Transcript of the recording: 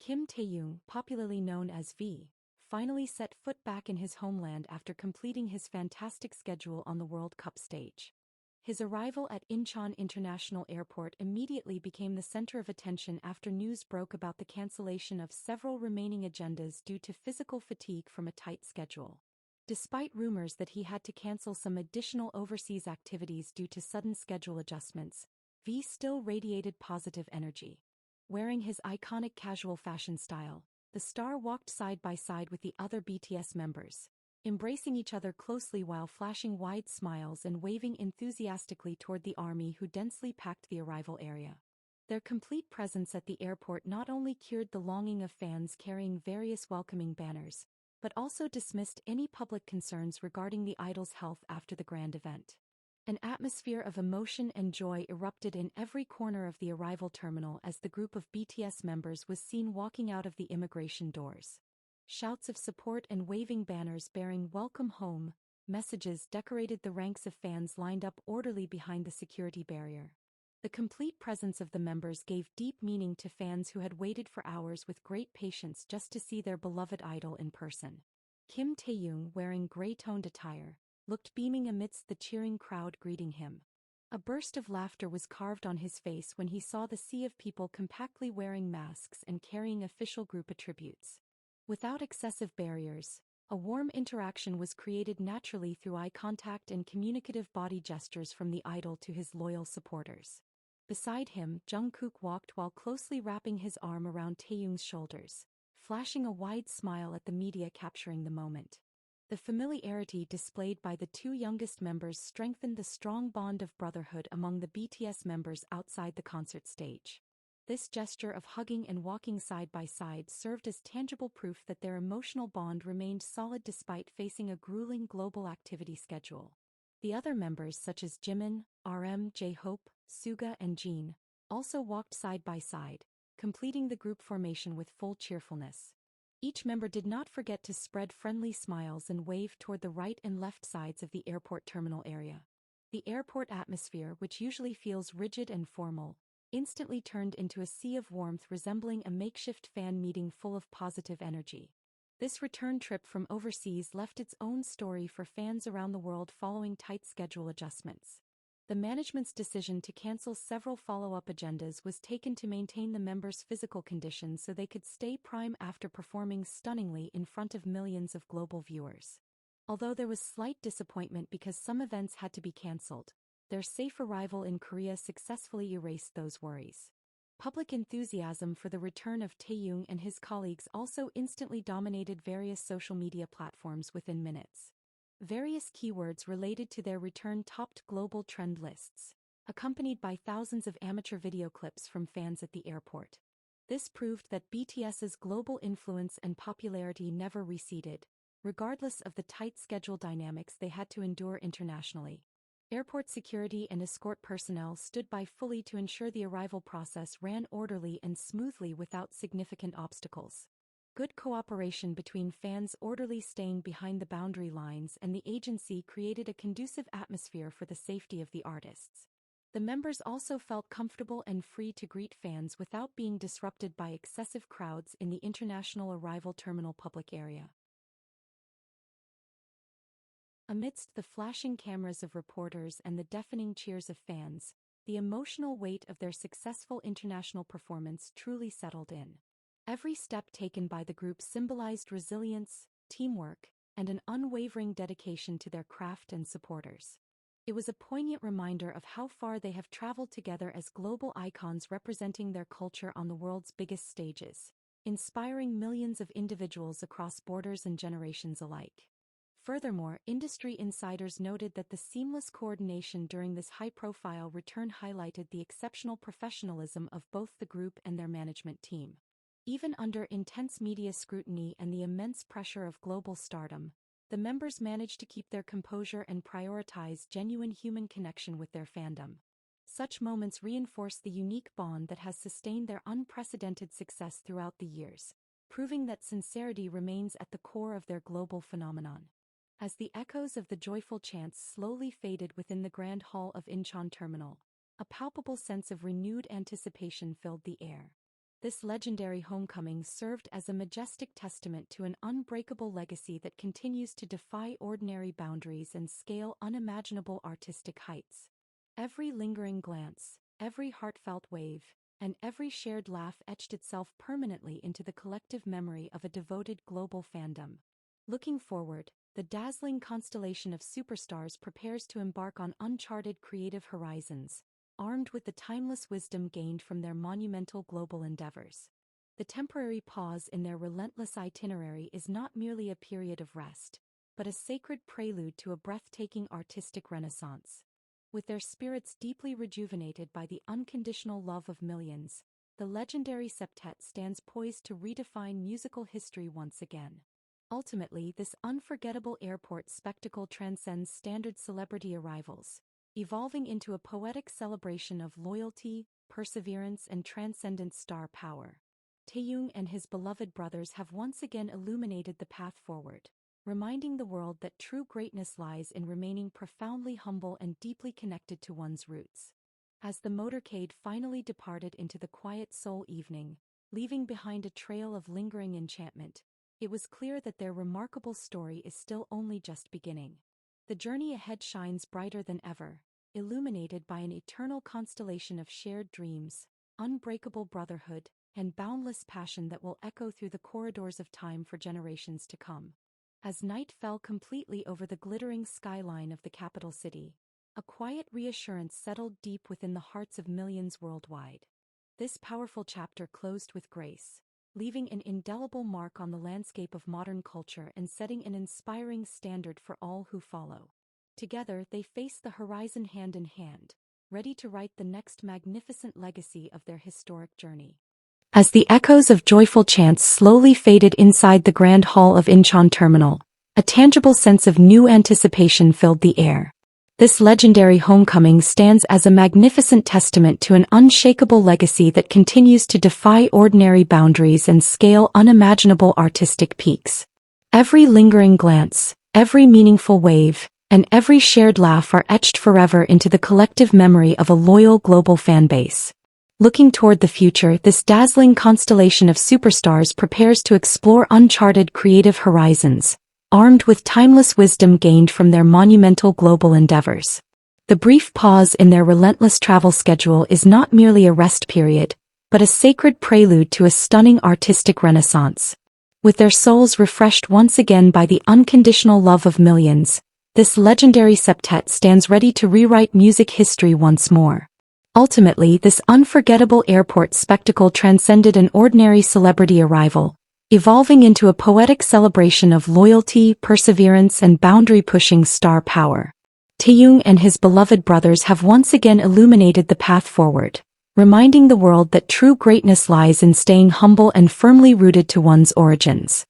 Taehyung, popularly known as V, finally set foot back in his homeland after completing his fantastic schedule on the World Cup stage. His arrival at Incheon International Airport immediately became the center of attention after news broke about the cancellation of several remaining agendas due to physical fatigue from a tight schedule. Despite rumors that he had to cancel some additional overseas activities due to sudden schedule adjustments, V still radiated positive energy. Wearing his iconic casual fashion style, the star walked side by side with the other BTS members, embracing each other closely while flashing wide smiles and waving enthusiastically toward the army who densely packed the arrival area. Their complete presence at the airport not only cured the longing of fans carrying various welcoming banners, but also dismissed any public concerns regarding the idol's health after the grand event. An atmosphere of emotion and joy erupted in every corner of the arrival terminal as the group of BTS members was seen walking out of the immigration doors. Shouts of support and waving banners bearing "Welcome Home" messages decorated the ranks of fans lined up orderly behind the security barrier. The complete presence of the members gave deep meaning to fans who had waited for hours with great patience just to see their beloved idol in person. Taehyung, wearing gray-toned attire, looked beaming amidst the cheering crowd greeting him. A burst of laughter was carved on his face when he saw the sea of people compactly wearing masks and carrying official group attributes. Without excessive barriers, a warm interaction was created naturally through eye contact and communicative body gestures from the idol to his loyal supporters. Beside him, Jungkook walked while closely wrapping his arm around Taehyung's shoulders, flashing a wide smile at the media capturing the moment. The familiarity displayed by the two youngest members strengthened the strong bond of brotherhood among the BTS members outside the concert stage. This gesture of hugging and walking side by side served as tangible proof that their emotional bond remained solid despite facing a grueling global activity schedule. The other members such as Jimin, J-Hope, Suga and Jin also walked side by side, completing the group formation with full cheerfulness. Each member did not forget to spread friendly smiles and wave toward the right and left sides of the airport terminal area. The airport atmosphere, which usually feels rigid and formal, instantly turned into a sea of warmth resembling a makeshift fan meeting full of positive energy. This return trip from overseas left its own story for fans around the world following tight schedule adjustments. The management's decision to cancel several follow-up agendas was taken to maintain the members' physical condition so they could stay prime after performing stunningly in front of millions of global viewers. Although there was slight disappointment because some events had to be cancelled, their safe arrival in Korea successfully erased those worries. Public enthusiasm for the return of Taehyung and his colleagues also instantly dominated various social media platforms within minutes. Various keywords related to their return topped global trend lists, accompanied by thousands of amateur video clips from fans at the airport. This proved that BTS's global influence and popularity never receded, regardless of the tight schedule dynamics they had to endure internationally. Airport security and escort personnel stood by fully to ensure the arrival process ran orderly and smoothly without significant obstacles. Good cooperation between fans orderly staying behind the boundary lines and the agency created a conducive atmosphere for the safety of the artists. The members also felt comfortable and free to greet fans without being disrupted by excessive crowds in the international arrival terminal public area. Amidst the flashing cameras of reporters and the deafening cheers of fans, the emotional weight of their successful international performance truly settled in. Every step taken by the group symbolized resilience, teamwork, and an unwavering dedication to their craft and supporters. It was a poignant reminder of how far they have traveled together as global icons representing their culture on the world's biggest stages, inspiring millions of individuals across borders and generations alike. Furthermore, industry insiders noted that the seamless coordination during this high-profile return highlighted the exceptional professionalism of both the group and their management team. Even under intense media scrutiny and the immense pressure of global stardom, the members managed to keep their composure and prioritize genuine human connection with their fandom. Such moments reinforce the unique bond that has sustained their unprecedented success throughout the years, proving that sincerity remains at the core of their global phenomenon. As the echoes of the joyful chants slowly faded within the grand hall of Incheon Terminal, a palpable sense of renewed anticipation filled the air. This legendary homecoming served as a majestic testament to an unbreakable legacy that continues to defy ordinary boundaries and scale unimaginable artistic heights. Every lingering glance, every heartfelt wave, and every shared laugh etched itself permanently into the collective memory of a devoted global fandom. Looking forward, the dazzling constellation of superstars prepares to embark on uncharted creative horizons, armed with the timeless wisdom gained from their monumental global endeavors. The temporary pause in their relentless itinerary is not merely a period of rest, but a sacred prelude to a breathtaking artistic renaissance. With their spirits deeply rejuvenated by the unconditional love of millions, the legendary septet stands poised to redefine musical history once again. Ultimately, this unforgettable airport spectacle transcends standard celebrity arrivals, evolving into a poetic celebration of loyalty, perseverance, and transcendent star power. Taehyung and his beloved brothers have once again illuminated the path forward, reminding the world that true greatness lies in remaining profoundly humble and deeply connected to one's roots. As the motorcade finally departed into the quiet Seoul evening, leaving behind a trail of lingering enchantment, it was clear that their remarkable story is still only just beginning. The journey ahead shines brighter than ever, illuminated by an eternal constellation of shared dreams, unbreakable brotherhood, and boundless passion that will echo through the corridors of time for generations to come. As night fell completely over the glittering skyline of the capital city, a quiet reassurance settled deep within the hearts of millions worldwide. This powerful chapter closed with grace, leaving an indelible mark on the landscape of modern culture and setting an inspiring standard for all who follow. Together, they face the horizon hand in hand, ready to write the next magnificent legacy of their historic journey. As the echoes of joyful chants slowly faded inside the grand hall of Incheon Terminal, a tangible sense of new anticipation filled the air. This legendary homecoming stands as a magnificent testament to an unshakable legacy that continues to defy ordinary boundaries and scale unimaginable artistic peaks. Every lingering glance, every meaningful wave, and every shared laugh are etched forever into the collective memory of a loyal global fanbase. Looking toward the future, this dazzling constellation of superstars prepares to explore uncharted creative horizons, armed with timeless wisdom gained from their monumental global endeavors. The brief pause in their relentless travel schedule is not merely a rest period, but a sacred prelude to a stunning artistic renaissance. With their souls refreshed once again by the unconditional love of millions, this legendary septet stands ready to rewrite music history once more. Ultimately, this unforgettable airport spectacle transcended an ordinary celebrity arrival, evolving into a poetic celebration of loyalty, perseverance, and boundary-pushing star power. Taehyung and his beloved brothers have once again illuminated the path forward, reminding the world that true greatness lies in staying humble and firmly rooted to one's origins.